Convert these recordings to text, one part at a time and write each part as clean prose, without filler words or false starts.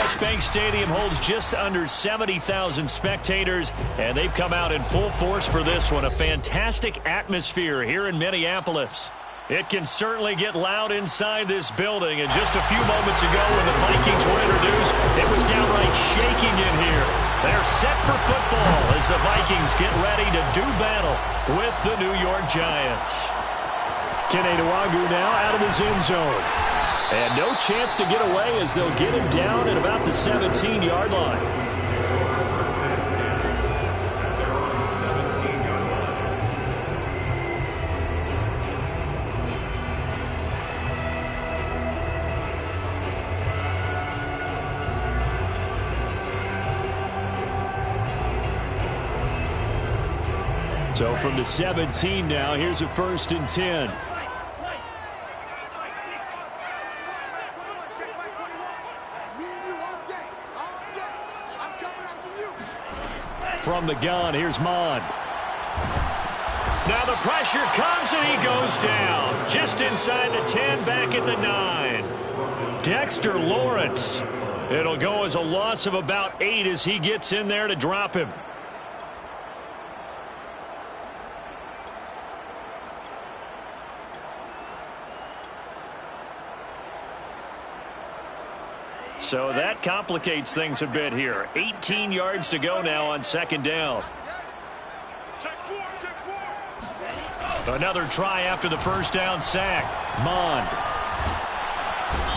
West Bank Stadium holds just under 70,000 spectators, and they've come out in full force for this one. A fantastic atmosphere here in Minneapolis. It can certainly get loud inside this building, and just a few moments ago when the Vikings were introduced, it was downright shaking in here. They're set for football as the Vikings get ready to do battle with the New York Giants. Kenny Nwagu now out of his end zone. And no chance to get away as they'll get him down at about the 17-yard line. So from the 17 now, here's a 1st and 10. From the gun, here's Mond. Now the pressure comes and he goes down. Just inside the 10, back at the 9. Dexter Lawrence. It'll go as a loss of about 8 as he gets in there to drop him. So that complicates things a bit here. 18 yards to go now on 2nd down. Another try after the 1st down sack. Mond.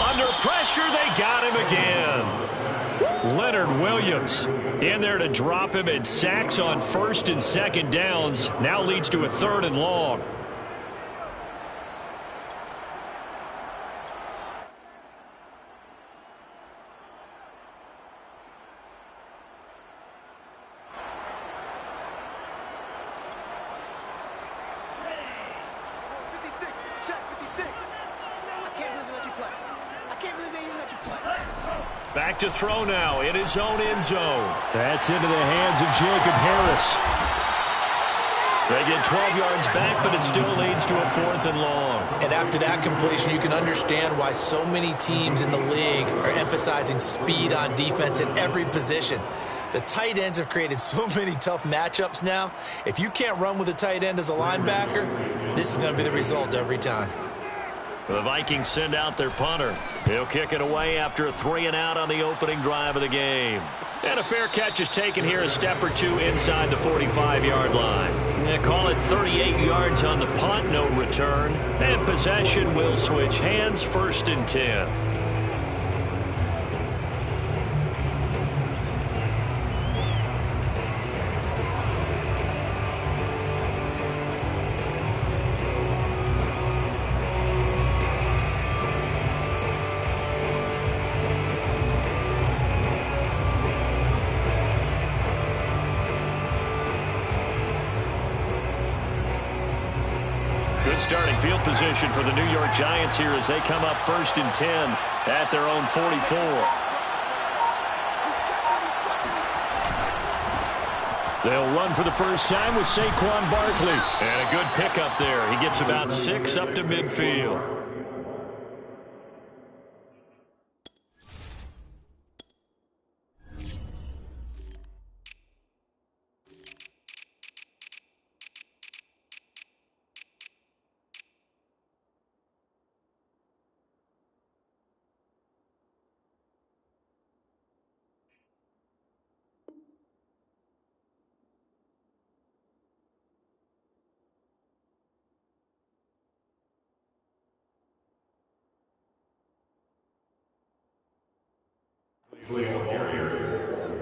Under pressure, they got him again. Leonard Williams in there to drop him, and sacks on 1st and 2nd downs. Now leads to a 3rd and long. Back to throw now in his own end zone. That's into the hands of Jacob Harris. They get 12 yards back, but it still leads to a 4th and long. And after that completion, you can understand why so many teams in the league are emphasizing speed on defense in every position. The tight ends have created so many tough matchups now. If you can't run with a tight end as a linebacker, this is going to be the result every time. The Vikings send out their punter. He'll kick it away after a 3-and-out on the opening drive of the game. And a fair catch is taken here, a step or two inside the 45-yard line. They call it 38 yards on the punt, no return. And possession will switch hands, 1st and 10. Starting field position for the New York Giants here as they come up 1st and 10 at their own 44. They'll run for the first time with Saquon Barkley. And a good pickup there. He gets about 6 up to midfield.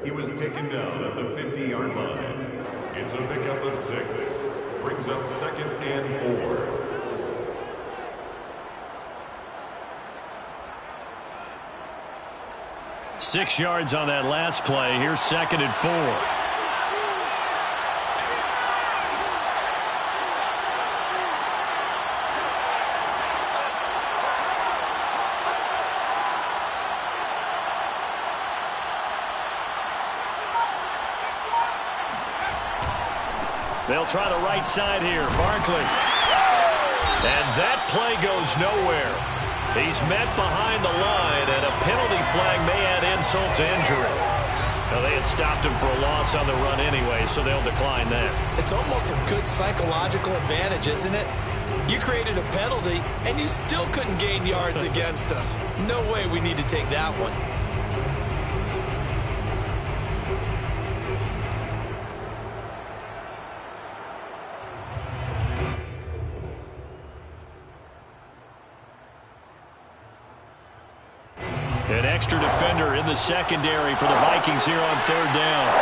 He was taken down at the 50-yard line. It's a pickup of 6. Brings up 2nd and 4. Six yards on that last play. Here's 2nd and 4. They'll try the right side here. Barkley. And that play goes nowhere. He's met behind the line, and a penalty flag may add insult insult to injury. Well, they had stopped him for a loss on the run anyway, so they'll decline that. It's almost a good psychological advantage, isn't it? You created a penalty, and you still couldn't gain yards against us. No way we need to take that one. An extra defender in the secondary for the Vikings here on third down.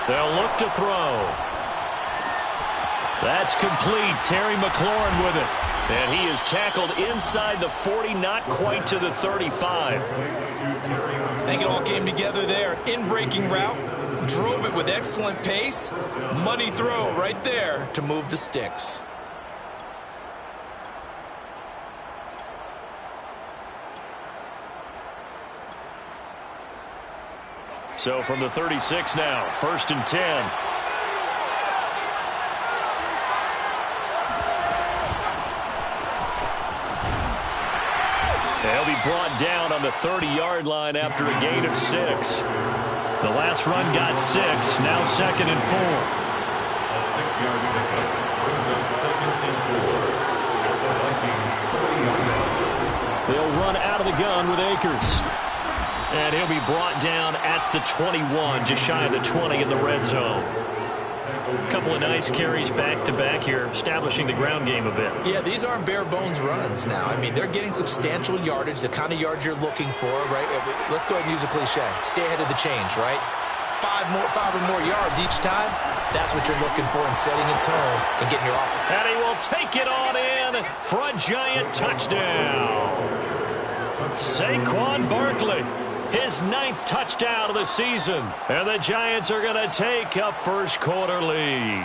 They'll look to throw. That's complete. Terry McLaurin with it. And he is tackled inside the 40, not quite to the 35. I think it all came together there. In-breaking route, drove it with excellent pace. Money throw right there to move the sticks. So from the 36 now, 1st and 10. They'll be brought down on the 30-yard line after a gain of 6. The last run got 6, now 2nd and 4. A 6-yard pickup brings up 2nd and 4. The Vikings 30-yard line. They'll run out of the gun with Akers. And he'll be brought down at the 21, just shy of the 20 in the red zone. A couple of nice carries back-to-back here, establishing the ground game a bit. Yeah, these aren't bare-bones runs now. I mean, they're getting substantial yardage, the kind of yards you're looking for, right? Let's go ahead and use a cliche. Stay ahead of the change, right? 5 or more yards each time. That's what you're looking for in setting a tone and getting your offense. And he will take it on in for a giant touchdown. Saquon Barkley. His 9th touchdown of the season. And the Giants are going to take a first-quarter lead.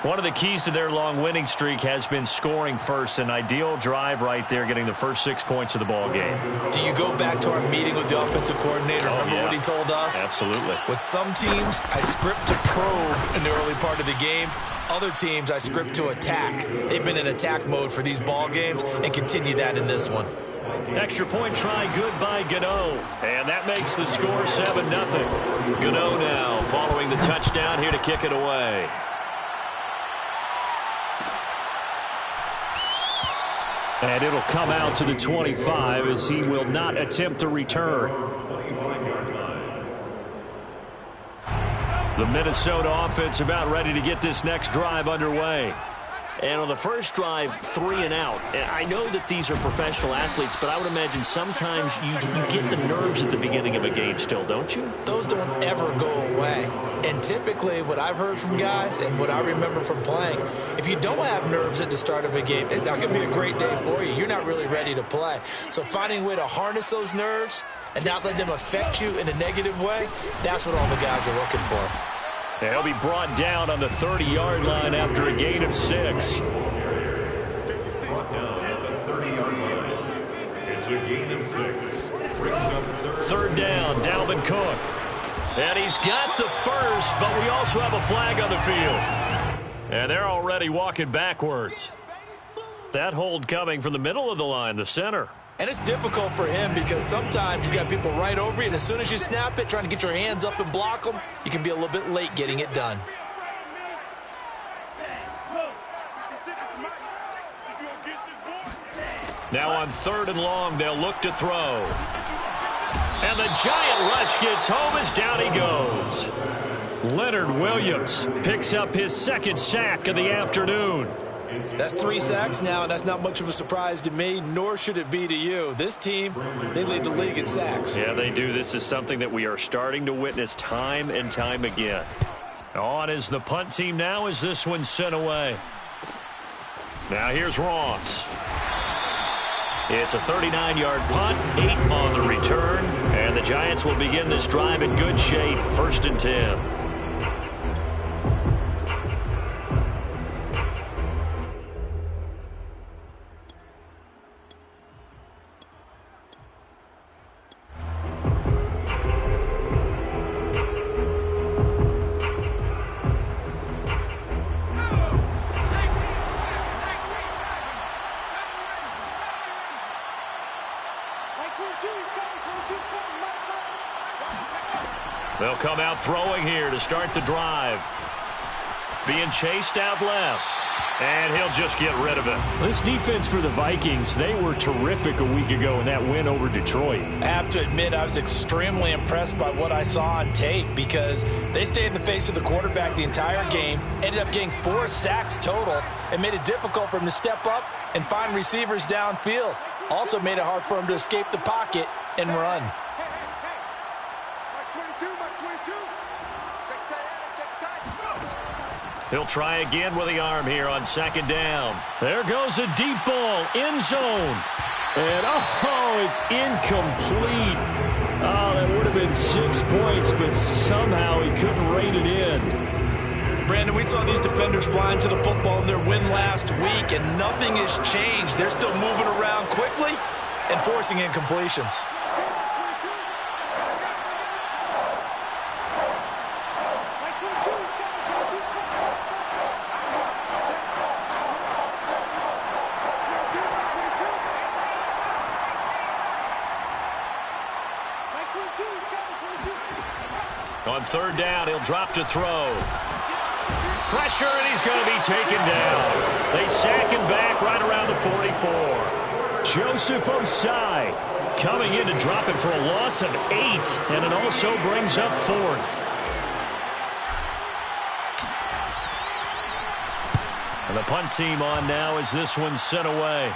One of the keys to their long winning streak has been scoring first. An ideal drive right there, getting the first 6 points of the ball game. Do you go back to our meeting with the offensive coordinator? Remember what he told us? Absolutely. With some teams, I script to probe in the early part of the game. Other teams, I script to attack. They've been in attack mode for these ball games and continue that in this one. Extra point try good by Gano. And that makes the score 7-0. Gano now following the touchdown here to kick it away. And it'll come out to the 25 as he will not attempt to return. The Minnesota offense about ready to get this next drive underway. And on the first drive, 3 and out. And I know that these are professional athletes, but I would imagine sometimes you get the nerves at the beginning of a game still, don't you? Those don't ever go away. And typically what I've heard from guys and what I remember from playing, if you don't have nerves at the start of a game, it's not going to be a great day for you. You're not really ready to play. So finding a way to harness those nerves and not let them affect you in a negative way, that's what all the guys are looking for. He'll be brought down on the 30-yard line after a gain of 6. Brought down at the 30-yard line. It's a gain of 6. Brings up Third down, Dalvin Cook. And he's got the first, but we also have a flag on the field. And they're already walking backwards. That hold coming from the middle of the line, the center. And it's difficult for him because sometimes you got people right over you, and as soon as you snap it, trying to get your hands up and block them, you can be a little bit late getting it done. Now on 3rd and long, they'll look to throw. And the giant rush gets home as down he goes. Leonard Williams picks up his 2nd sack of the afternoon. That's 3 sacks now, and that's not much of a surprise to me, nor should it be to you. This team, they lead the league in sacks. Yeah, they do. This is something that we are starting to witness time and time again. On is the punt team now as this one's sent away. Now here's Ross. It's a 39-yard punt, 8 on the return, and the Giants will begin this drive in good shape, 1st and 10. They'll come out throwing here to start the drive. Being chased out left. And he'll just get rid of it. This defense for the Vikings, they were terrific a week ago in that win over Detroit. I have to admit, I was extremely impressed by what I saw on tape because they stayed in the face of the quarterback the entire game, ended up getting 4 sacks total, and made it difficult for him to step up and find receivers downfield. Also made it hard for him to escape the pocket and run. He'll try again with the arm here on second down. There goes a deep ball, end zone. And, oh, it's incomplete. Oh, that would have been 6 points, but somehow he couldn't rein it in. Brandon, we saw these defenders flying to the football in their win last week, and nothing has changed. They're still moving around quickly and forcing incompletions. On third down, he'll drop to throw. Pressure, and he's going to be taken down. They sack him back right around the 44. Joseph Osai coming in to drop it for a loss of 8, and it also brings up 4th. And the punt team on now as this one's sent away.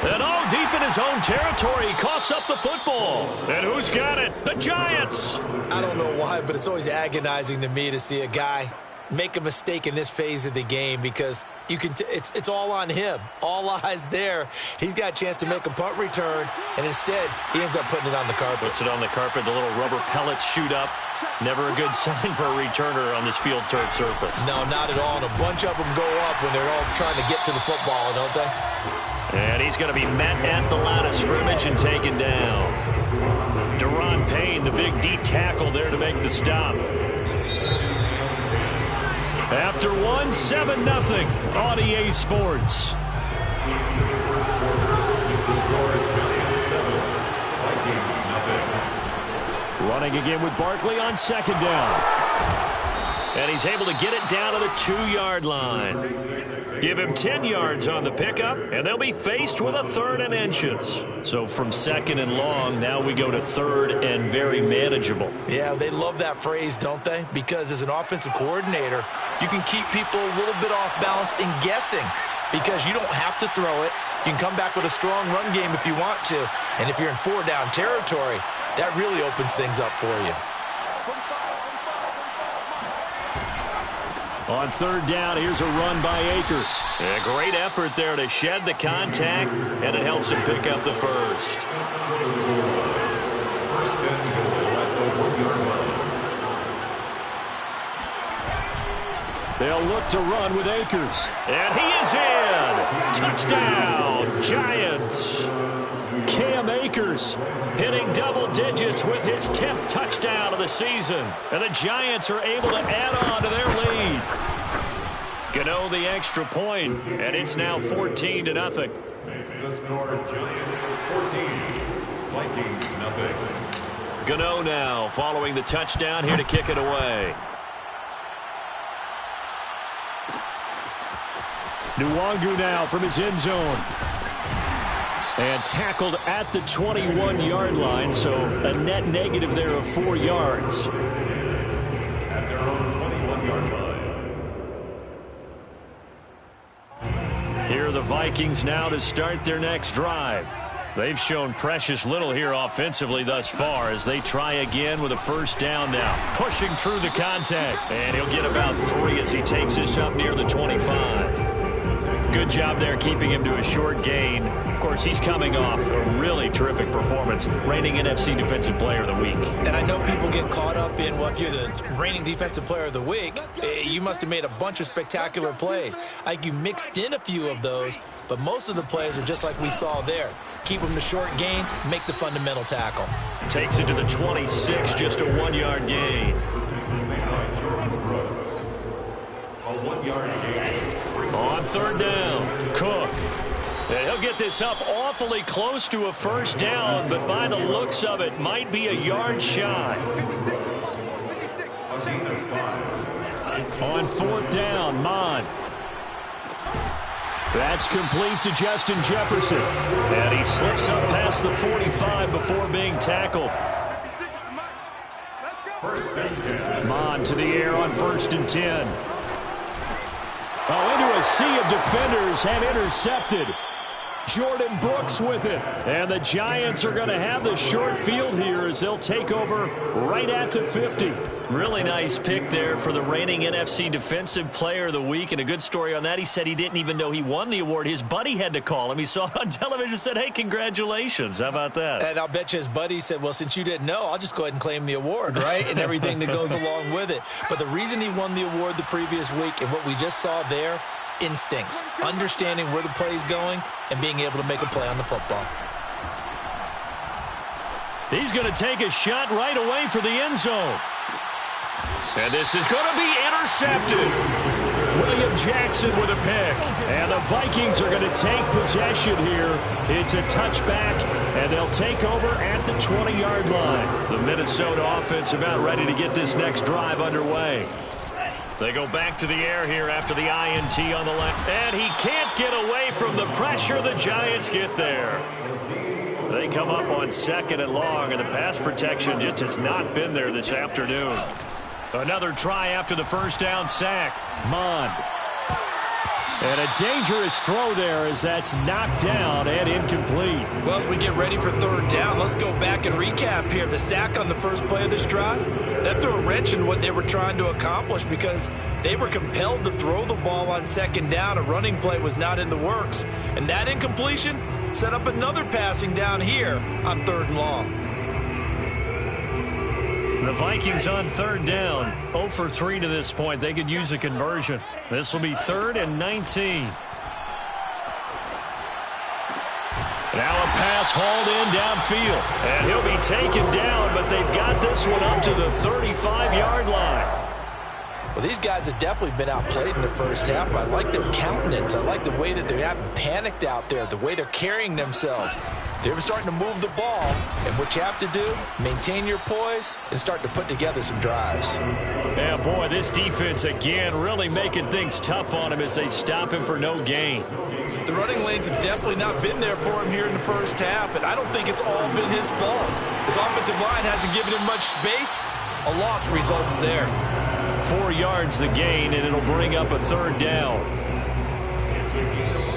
And deep in his own territory, he coughs up the football. And who's got it? The Giants. I don't know why, but it's always agonizing to me to see a guy make a mistake in this phase of the game because you can it's all on him. All eyes there. He's got a chance to make a punt return, and instead he ends up putting it on the carpet. Puts it on the carpet. The little rubber pellets shoot up. Never a good sign for a returner on this field turf surface. No, not at all. And a bunch of them go up when they're all trying to get to the football, don't they? And he's going to be met at the line of scrimmage and taken down. Deron Payne, the big D tackle there to make the stop. After 7-0 on EA Sports. Running again with Barkley on second down. And he's able to get it down to the 2-yard line. Give him 10 yards on the pickup, and they'll be faced with a 3rd and inches. So from 2nd and long, now we go to 3rd and very manageable. Yeah, they love that phrase, don't they? Because as an offensive coordinator, you can keep people a little bit off balance and guessing because you don't have to throw it. You can come back with a strong run game if you want to. And if you're in 4-down territory, that really opens things up for you. On 3rd down, here's a run by Akers. A great effort there to shed the contact, and it helps him pick up the first. They'll look to run with Akers. And he is in! Touchdown, Giants! Cam Akers hitting double digits with his 10th touchdown of the season. And the Giants are able to add on to their lead. Gano the extra point, and it's now 14-0. Makes the score Giants 14, Vikings 0. Gano now following the touchdown here to kick it away. Nwangu now from his end zone. And tackled at the 21-yard line, so a net negative there of 4 yards. At their own 21-yard line. Here are the Vikings now to start their next drive. They've shown precious little here offensively thus far as they try again with a 1st down now. Pushing through the contact, and he'll get about 3 as he takes this up near the 25. Good job there keeping him to a short gain. Of course, he's coming off a really terrific performance, reigning NFC Defensive Player of the Week. And I know people get caught up in, well, if you're the reigning Defensive Player of the Week, you must have made a bunch of spectacular plays. Like you mixed in a few of those, but most of the plays are just like we saw there. Keep them to short gains, make the fundamental tackle. Takes it to the 26, just a 1-yard gain. A 1-yard gain. On 3rd down, Cook. And he'll get this up awfully close to a first down, but by the looks of it, might be a yard shy. On fourth down, Mond. That's complete to Justin Jefferson. And he slips up past the 45 before being tackled. Mond to the air on 1st and 10. Oh, into a sea of defenders and intercepted. Jordan Brooks with it. And the Giants are going to have the short field here as they'll take over right at the 50. Really nice pick there for the reigning NFC Defensive Player of the Week. And a good story on that. He said he didn't even know he won the award. His buddy had to call him. He saw it on television and said, hey, congratulations. How about that? And I'll bet you his buddy said, well, since you didn't know, I'll just go ahead and claim the award, right? And everything that goes along with it. But the reason he won the award the previous week and what we just saw there, instincts, understanding where the play is going and being able to make a play on the football. He's going to take a shot right away for the end zone. And this is going to be intercepted. William Jackson with a pick. And the Vikings are going to take possession here. It's a touchback, and they'll take over at the 20-yard line. The Minnesota offense about ready to get this next drive underway. They go back to the air here after the INT on the left. And he can't get away from the pressure. The Giants get there. They come up on 2nd and long, and the pass protection just has not been there this afternoon. Another try after the first down sack. Mond. And a dangerous throw there as that's knocked down and incomplete. Well, as we get ready for 3rd down, let's go back and recap here. The sack on the first play of this drive, that threw a wrench in what they were trying to accomplish because they were compelled to throw the ball on 2nd down. A running play was not in the works. And that incompletion set up another passing down here on 3rd and long. The Vikings on 3rd down, 0 for 3 to this point. They could use a conversion. This will be 3rd and 19. Now a pass hauled in downfield. And he'll be taken down, but they've got this one up to the 35-yard line. Well, these guys have definitely been outplayed in the first half. I like their countenance. I like the way that they haven't panicked out there, the way they're carrying themselves. They were starting to move the ball, and what you have to do, maintain your poise and start to put together some drives. Yeah, boy, this defense again really making things tough on him as they stop him for no gain. The running lanes have definitely not been there for him here in the first half, and I don't think it's all been his fault. His offensive line hasn't given him much space. A loss results there. 4 yards the gain, and it'll bring up a 3rd down.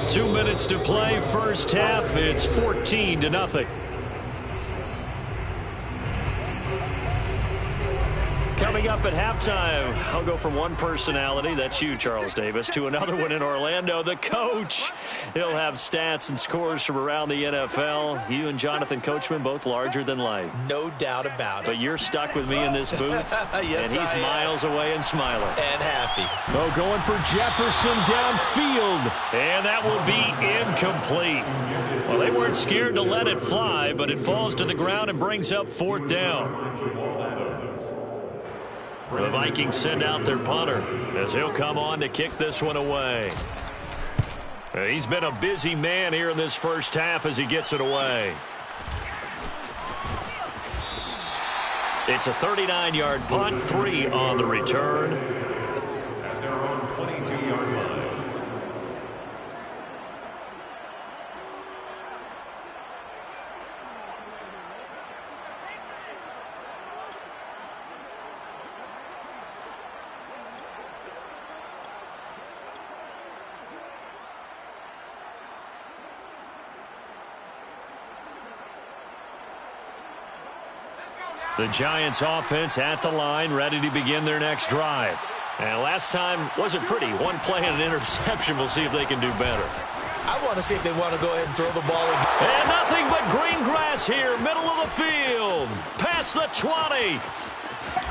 2 minutes to play, first half. It's 14-0. Coming up at halftime, I'll go from one personality, that's you, Charles Davis, to another one in Orlando, the coach. He'll have stats and scores from around the NFL. You and Jonathan Coachman, both larger than life. No doubt about it. But you're stuck with me in this booth, yes, and he's miles away and smiling. And happy. Oh, going for Jefferson downfield. And that will be incomplete. Well, they weren't scared to let it fly, but it falls to the ground and brings up 4th down. The Vikings send out their punter as he'll come on to kick this one away. He's been a busy man here in this first half as he gets it away. It's a 39-yard punt, 3 on the return. At their own 22-yard line. The Giants offense at the line, ready to begin their next drive. And last time wasn't pretty. One play and an interception. We'll see if they can do better. I want to see if they want to go ahead and throw the ball again. And nothing but green grass here, middle of the field. Past the 20.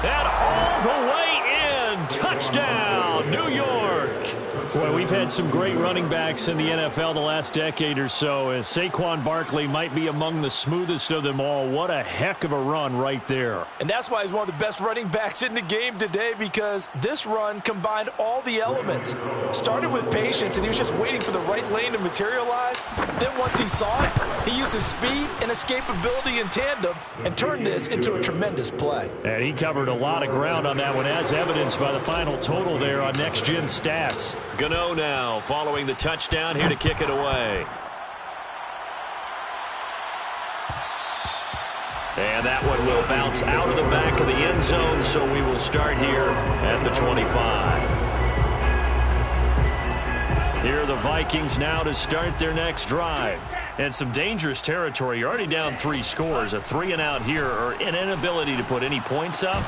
And all the way in. Touchdown, New York. Boy, we've had some great running backs in the NFL the last decade or so. As Saquon Barkley might be among the smoothest of them all. What a heck of a run right there. And that's why he's one of the best running backs in the game today, because this run combined all the elements. Started with patience, and he was just waiting for the right lane to materialize. Then once he saw it, he used his speed and escapability in tandem and turned this into a tremendous play. And he covered a lot of ground on that one, as evidenced by the final total there on Next Gen Stats. Gano now following the touchdown here to kick it away. And that one will bounce out of the back of the end zone, so we will start here at the 25. Here are the Vikings now to start their next drive. And some dangerous territory. You're already down 3 scores. A 3-and-out here, or an inability to put any points up.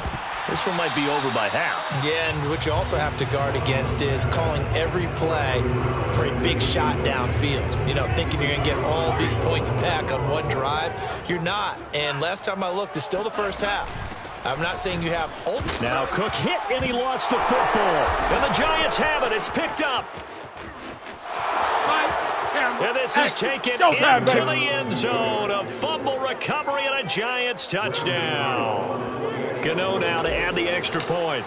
This one might be over by half. Yeah, and what you also have to guard against is calling every play for a big shot downfield. You know, thinking you're going to get all of these points back on one drive. You're not. And last time I looked, it's still the first half. I'm not saying you have... Now Cook hit, and he lost the football. And the Giants have it. It's picked up. And this is taken into the end zone. A fumble recovery and a Giants touchdown. Gano now to add the extra point.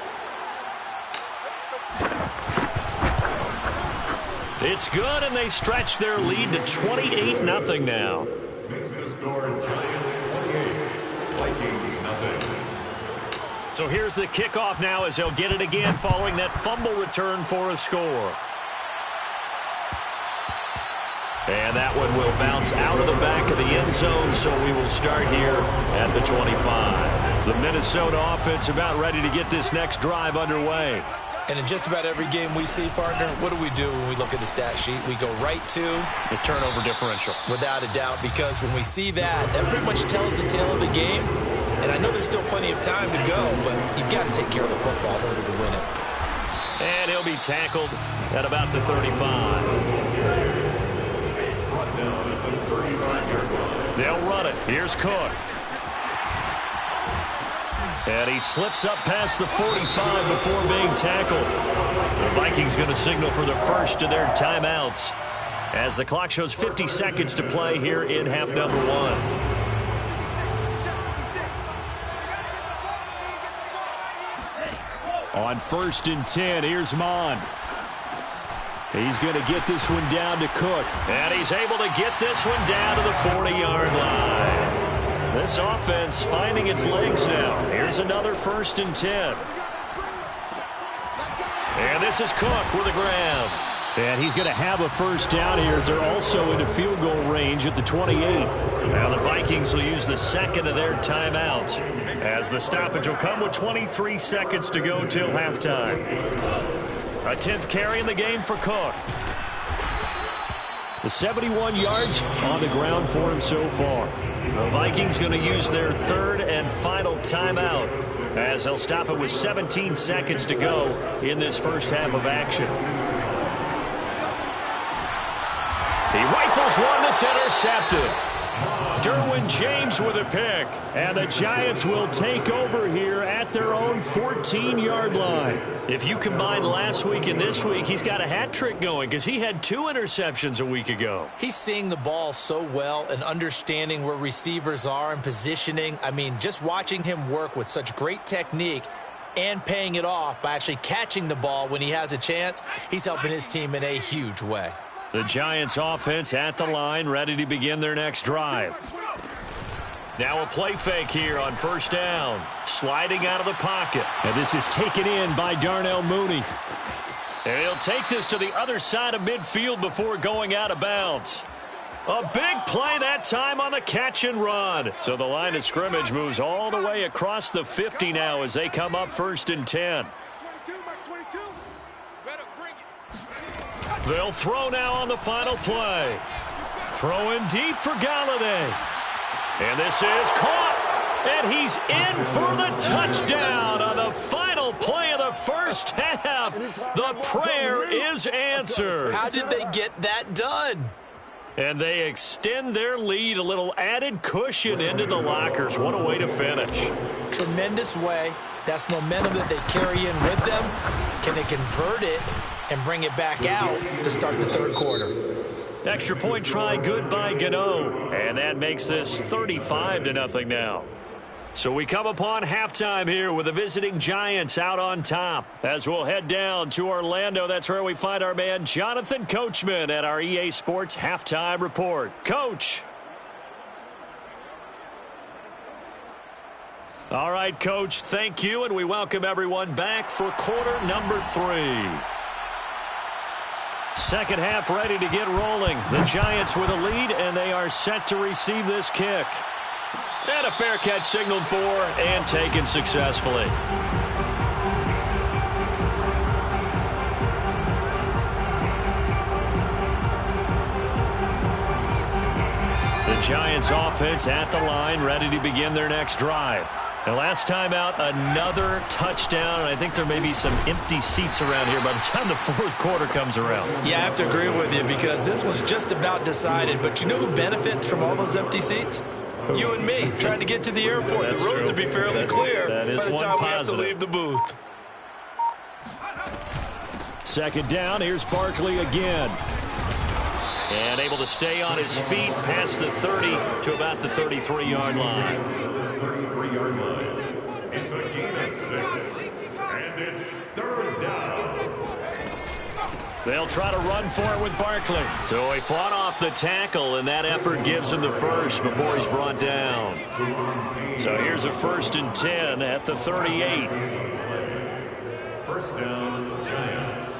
It's good, and they stretch their lead to 28-0 now. Makes the score Giants 28, Vikings 0. So here's the kickoff now as they'll get it again following that fumble return for a score. And that one will bounce out of the back of the end zone, so we will start here at the 25. The Minnesota offense about ready to get this next drive underway. And in just about every game we see, partner, what do when we look at the stat sheet? We go right to the turnover differential. Without a doubt, because when we see that, that pretty much tells the tale of the game. And I know there's still plenty of time to go, but you've got to take care of the football in order to win it. And he'll be tackled at about the 35. They'll run it. Here's Cook. And he slips up past the 45 before being tackled. The Vikings going to signal for the first of their timeouts as the clock shows 50 seconds to play here in half number 1. On 1st and 10, here's Mond. He's going to get this one down to Cook. And he's able to get this one down to the 40-yard line. This offense finding its legs now. Here's another 1st and 10. And this is Cook with a grab. And he's going to have a first down here as they're also into field goal range at the 28. Now the Vikings will use the second of their timeouts as the stoppage will come with 23 seconds to go till halftime. A 10th carry in the game for Cook. The 71 yards on the ground for him so far. The Vikings going to use their third and final timeout as they'll stop it with 17 seconds to go in this first half of action. He rifles one that's intercepted. Derwin James with a pick. And the Giants will take over here at their own 14-yard line. If you combine last week and this week, he's got a hat trick going because he had 2 interceptions a week ago. He's seeing the ball so well and understanding where receivers are and positioning. I mean, just watching him work with such great technique and paying it off by actually catching the ball when he has a chance, he's helping his team in a huge way. The Giants offense at the line, ready to begin their next drive. Now a play fake here on 1st down. Sliding out of the pocket. And this is taken in by Darnell Mooney. And he'll take this to the other side of midfield before going out of bounds. A big play that time on the catch and run. So the line of scrimmage moves all the way across the 50 now as they come up 1st and 10. They'll throw now on the final play. Throwing deep for Galladay. And this is caught. And he's in for the touchdown on the final play of the first half. The prayer is answered. How did they get that done? And they extend their lead, a little added cushion into the lockers. What a way to finish. Tremendous way. That's momentum that they carry in with them. Can they convert it and bring it back out to start the third quarter. Extra point try good by Gano. And that makes this 35-0 now. So we come upon halftime here with the visiting Giants out on top. As we'll head down to Orlando, that's where we find our man Jonathan Coachman at our EA Sports Halftime Report. Coach. All right, Coach, thank you, and we welcome everyone back for quarter number 3. Second half ready to get rolling. The Giants with a lead, and they are set to receive this kick. And a fair catch signaled for and taken successfully. The Giants offense at the line, ready to begin their next drive. And last time out, another touchdown. I think there may be some empty seats around here by the time the fourth quarter comes around. Yeah, I have to agree with you because this one's just about decided. But you know who benefits from all those empty seats? You and me, trying to get to the airport. That's the roads true. will be fairly clear that is by the one time positive. we have to leave the booth. Second down, here's Barkley again. And able to stay on his feet past the 30 to about the 33-yard line. 33-yard line. It's a gain of 6. And it's third down. They'll try to run for it with Barkley. So he fought off the tackle, and that effort gives him the first before he's brought down. So here's a 1st and 10 at the 38. First down, Giants.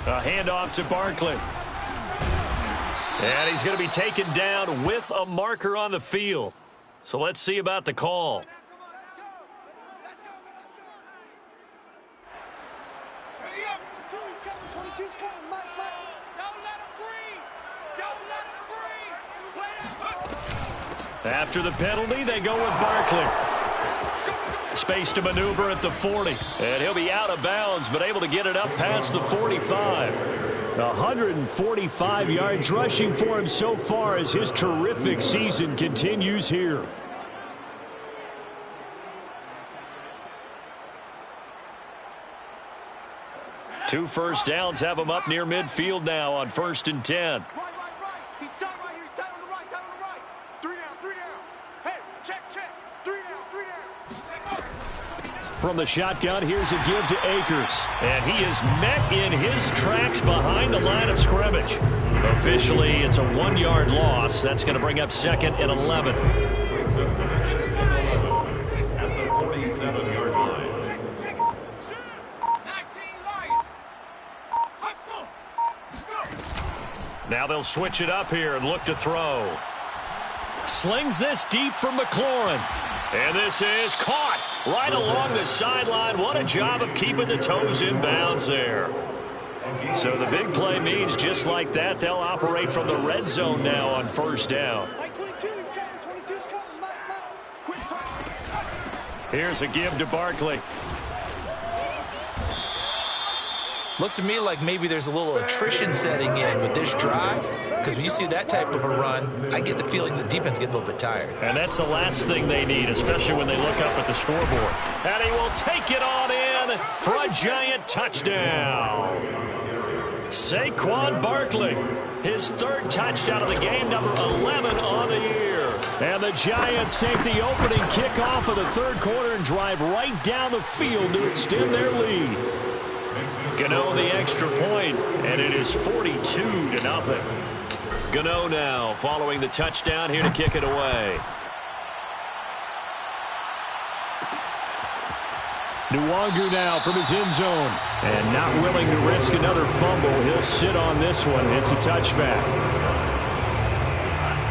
A handoff to Barkley. And he's going to be taken down with a marker on the field. So let's see about the call. After the penalty, they go with Barkley. Space to maneuver at the 40. And he'll be out of bounds, but able to get it up past the 45. 145 yards rushing for him so far as his terrific season continues here. Two first downs have him up near midfield now on 1st and 10. He's tight right here. He's tight on the right. Tight on the right. 3 down. 3 down. Hey, check. 3 down. 3 down. From the shotgun, here's a give to Akers. And he is met in his tracks behind the line of scrimmage. Officially, it's a 1-yard loss. That's going to bring up 2nd and 11. Brings up 2nd and 11 at the 47-yard line. Now they'll switch it up here and look to throw. Slings this deep from McLaurin. And this is caught right along the sideline. What a job of keeping the toes in bounds there. So the big play means just like that, they'll operate from the red zone now on 1st down. Here's a give to Barkley. Looks to me like maybe there's a little attrition setting in with this drive, because when you see that type of a run, I get the feeling the defense is getting a little bit tired. And that's the last thing they need, especially when they look up at the scoreboard. And he will take it on in for a Giant touchdown. Saquon Barkley, his 3rd touchdown of the game, number 11 on the year. And the Giants take the opening kickoff of the 3rd quarter and drive right down the field to extend their lead. Gano the extra point, and it is 42-0. Gano now following the touchdown here to kick it away. Nwangu now from his end zone. And not willing to risk another fumble. He'll sit on this one. It's a touchback.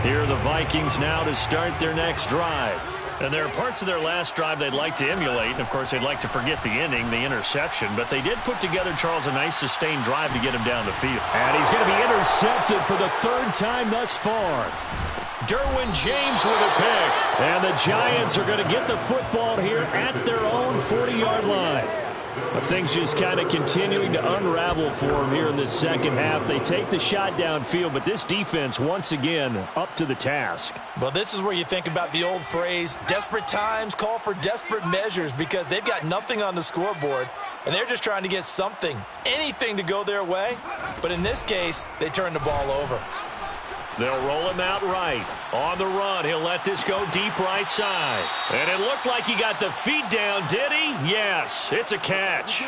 Here are the Vikings now to start their next drive. And there are parts of their last drive they'd like to emulate. And, of course, they'd like to forget the inning, the interception. But they did put together, Charles, a nice sustained drive to get him down the field. And he's going to be intercepted for the 3rd time thus far. Derwin James with a pick. And the Giants are going to get the football here at their own 40-yard line. Things just kind of continuing to unravel for them here in this second half. They take the shot downfield, but this defense, once again, up to the task. Well, this is where you think about the old phrase, desperate times call for desperate measures, because they've got nothing on the scoreboard, and they're just trying to get something, anything to go their way. But in this case, they turn the ball over. They'll roll him out right. On the run, he'll let this go deep right side. And it looked like he got the feet down, did he? Yes, it's a catch.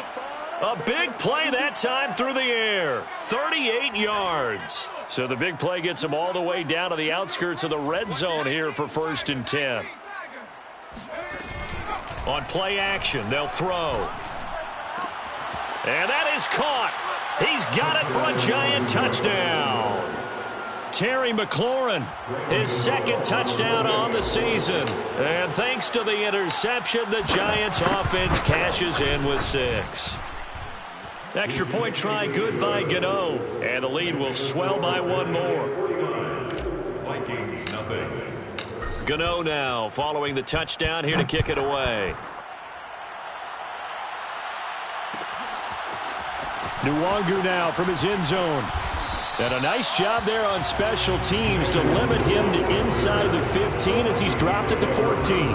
A big play that time through the air. 38 yards. So the big play gets him all the way down to the outskirts of the red zone here for 1st and 10. On play action, they'll throw. And that is caught. He's got it for a giant touchdown. Terry McLaurin, his 2nd touchdown on the season. And thanks to the interception, the Giants offense cashes in with 6. Extra point try good by Gano. And the lead will swell by 1 more. Vikings, nothing. Gano now following the touchdown here to kick it away. Nwangu now from his end zone. And a nice job there on special teams to limit him to inside the 15 as he's dropped at the 14.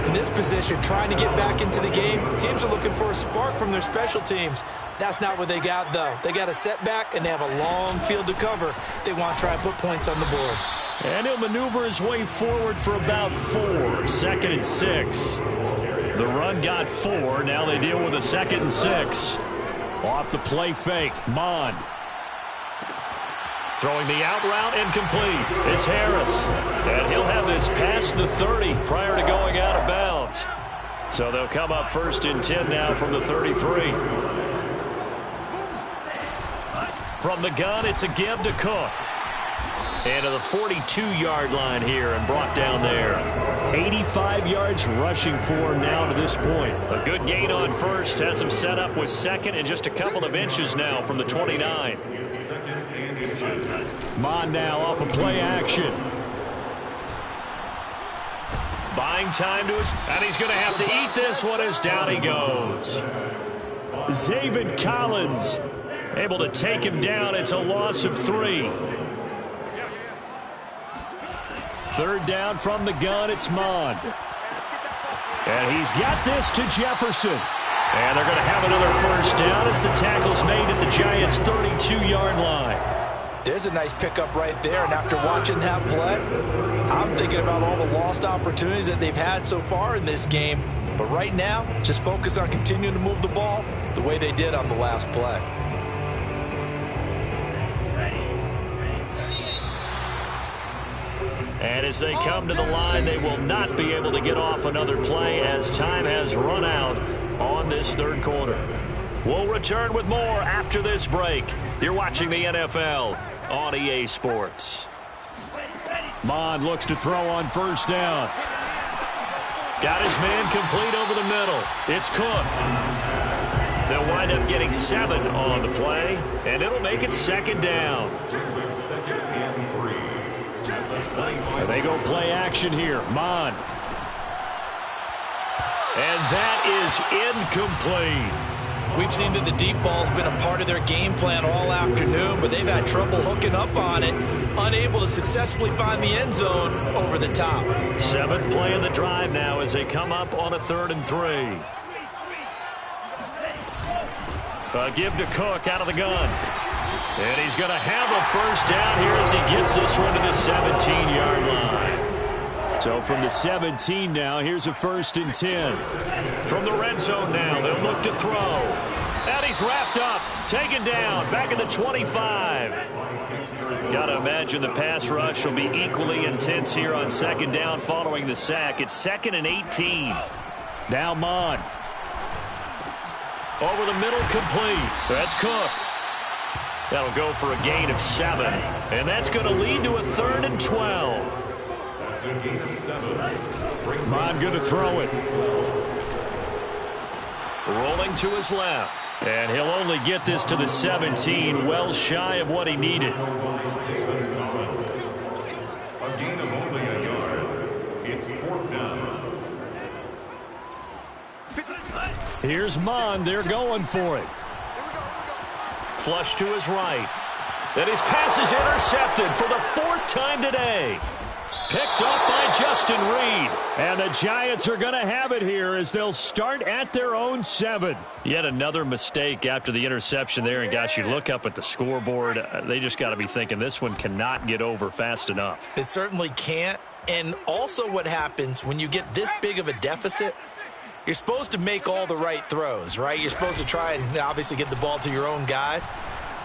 In this position, trying to get back into the game, teams are looking for a spark from their special teams. That's not what they got, though. They got a setback, and they have a long field to cover if they want to try and put points on the board. And he'll maneuver his way forward for about 4. 2nd and 6. The run got 4. Now they deal with a 2nd and 6. Off the play fake, Mond. Throwing the out route incomplete. It's Harris. And he'll have this past the 30 prior to going out of bounds. So they'll come up 1st and 10 now from the 33. From the gun, it's a give to Cook. And to the 42-yard line here and brought down there. 85 yards rushing for him now to this point. A good gain on 1st. Has him set up with 2nd and just a couple of inches now from the 29. 2nd and inches. Mond now off of play action. Buying time to his... And he's going to have to eat this one as down he goes. Zaven Collins able to take him down. It's a loss of 3. 3rd down from the gun, it's Mond. And he's got this to Jefferson. And they're going to have another 1st down as the tackle's made at the Giants' 32-yard line. There's a nice pickup right there, and after watching that play, I'm thinking about all the lost opportunities that they've had so far in this game. But right now, just focus on continuing to move the ball the way they did on the last play. And as they come to the line, they will not be able to get off another play as time has run out on this 3rd quarter. We'll return with more after this break. You're watching the NFL on EA Sports. Mond looks to throw on 1st down. Got his man complete over the middle. It's Cook. They'll wind up getting 7 on the play, and it'll make it 2nd down. 2nd and 3. And they go play action here. Mond. And that is incomplete. We've seen that the deep ball's been a part of their game plan all afternoon, but they've had trouble hooking up on it, unable to successfully find the end zone over the top. 7th play of the drive now as they come up on a 3rd and 3. A give to Cook out of the gun. And he's going to have a 1st down here as he gets this one to the 17-yard line. So from the 17 now, here's a 1st and 10. From the red zone now, they'll look to throw. And he's wrapped up, taken down, back at the 25. Got to imagine the pass rush will be equally intense here on 2nd down following the sack. It's 2nd and 18. Now Mond. Over the middle, complete. That's Cook. That'll go for a gain of 7. And that's going to lead to a 3rd and 12. That's a gain of 7. Mond going to throw it. Rolling to his left. And he'll only get this to the 17, well shy of what he needed. A gain of only a yard. It's 4th down. Here's Mond. They're going for it. Flush to his right. And his pass is intercepted for the 4th time today. Picked up by Justin Reed. And the Giants are going to have it here as they'll start at their own 7. Yet another mistake after the interception there. And, gosh, you look up at the scoreboard, they just got to be thinking this one cannot get over fast enough. It certainly can't. And also what happens when you get this big of a deficit, you're supposed to make all the right throws, right? You're supposed to try and obviously get the ball to your own guys.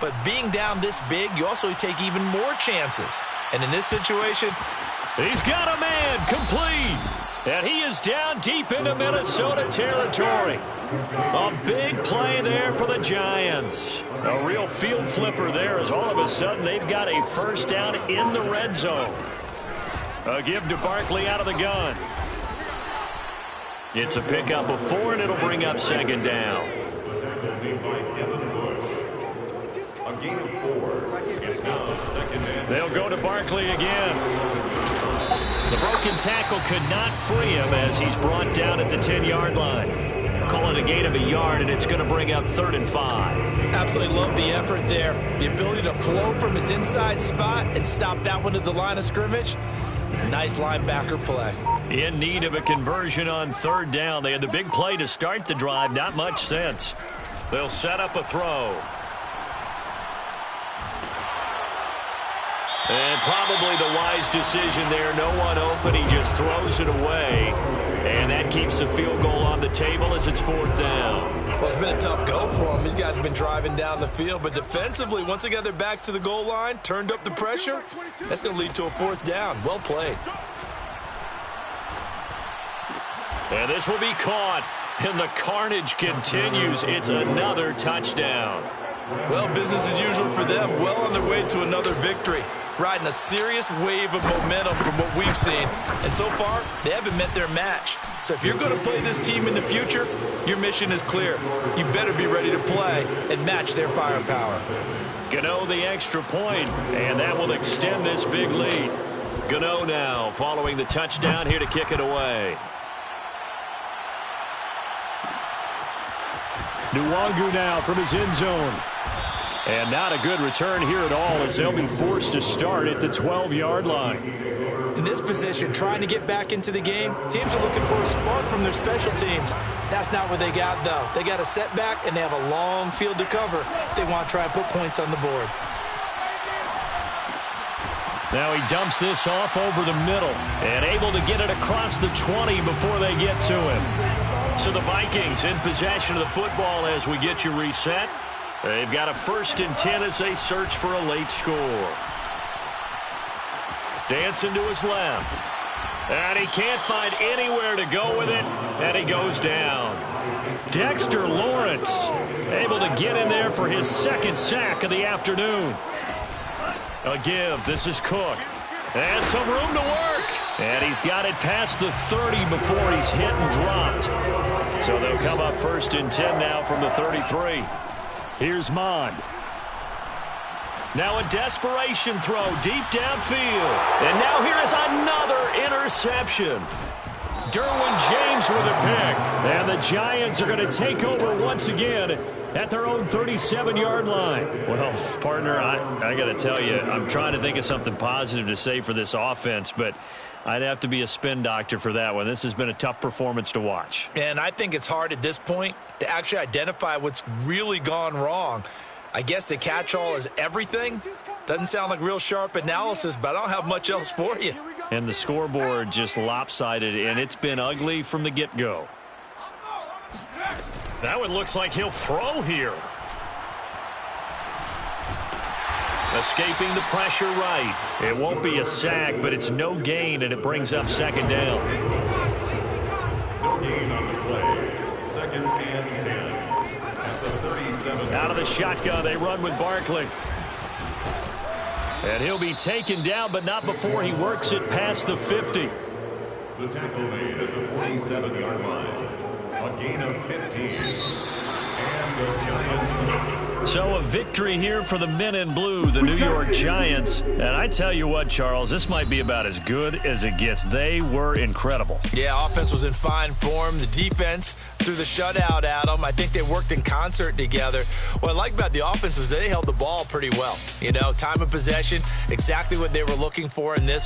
But being down this big, you also take even more chances. And in this situation, he's got a man complete. And he is down deep into Minnesota territory. A big play there for the Giants. A real field flipper there as all of a sudden they've got a first down in the red zone. A give to Barkley out of the gun. It's a pickup of 4, and it'll bring up 2nd down. A gain of 4. It's now 2nd and They'll go to Barkley again. The broken tackle could not free him as he's brought down at the 10-yard line. Call it a gain of a yard, and it's going to bring up 3rd and 5. absolutely love the effort there. The ability to flow from his inside spot and stop that one at the line of scrimmage. Nice linebacker play. In need of a conversion on 3rd down. They had the big play to start the drive. Not much sense. They'll set up a throw. And probably the wise decision there. No one open. He just throws it away. And that keeps the field goal on the table as it's 4th down. Well, it's been a tough go for them. These guys have been driving down the field. But defensively, once they got their backs to the goal line, turned up the pressure, that's going to lead to a 4th down. Well played. And this will be caught. And the carnage continues. It's another touchdown. Well, business as usual for them. Well on their way to another victory. Riding a serious wave of momentum from what we've seen. And so far, they haven't met their match. So if you're going to play this team in the future, your mission is clear. You better be ready to play and match their firepower. Gano the extra point, and that will extend this big lead. Gano now following the touchdown here to kick it away. Nwangu now from his end zone. And not a good return here at all as they'll be forced to start at the 12-yard line. In this position, trying to get back into the game, teams are looking for a spark from their special teams. That's not what they got, though. They got a setback, and they have a long field to cover if they want to try and put points on the board. Now he dumps this off over the middle and able to get it across the 20 before they get to him. So the Vikings in possession of the football as we get you reset. They've got a 1st and 10 as they search for a late score. Dancing to his left. And he can't find anywhere to go with it. And he goes down. Dexter Lawrence able to get in there for his 2nd sack of the afternoon. A give. This is Cook. And some room to work. And he's got it past the 30 before he's hit and dropped. So they'll come up 1st and 10 now from the 33. Here's Mond. Now a desperation throw deep downfield. And now here is another interception. Derwin James with a pick. And the Giants are going to take over once again at their own 37-yard line. Well, partner, I got to tell you, I'm trying to think of something positive to say for this offense, but I'd have to be a spin doctor for that one. This has been a tough performance to watch. And I think it's hard at this point to actually identify what's really gone wrong. I guess the catch-all is everything. Doesn't sound like real sharp analysis, but I don't have much else for you. And the scoreboard just lopsided, and it's been ugly from the get-go. That one looks like he'll throw here. Escaping the pressure right. It won't be a sack, but it's no gain, and it brings up 2nd down. no gain on the play. 2nd and 10. At the 37. Out of the shotgun, they run with Barkley. And he'll be taken down, but not before he works it past the 50. The tackle made at the 47-yard line. A gain of 15. And the Giants. So a victory here for the men in blue, the New York Giants. And I tell you what, Charles, this might be about as good as it gets. They were incredible. Yeah, offense was in fine form. The defense threw the shutout at them. I think they worked in concert together. What I like about the offense was they held the ball pretty well. You know, time of possession, exactly what they were looking for in this one.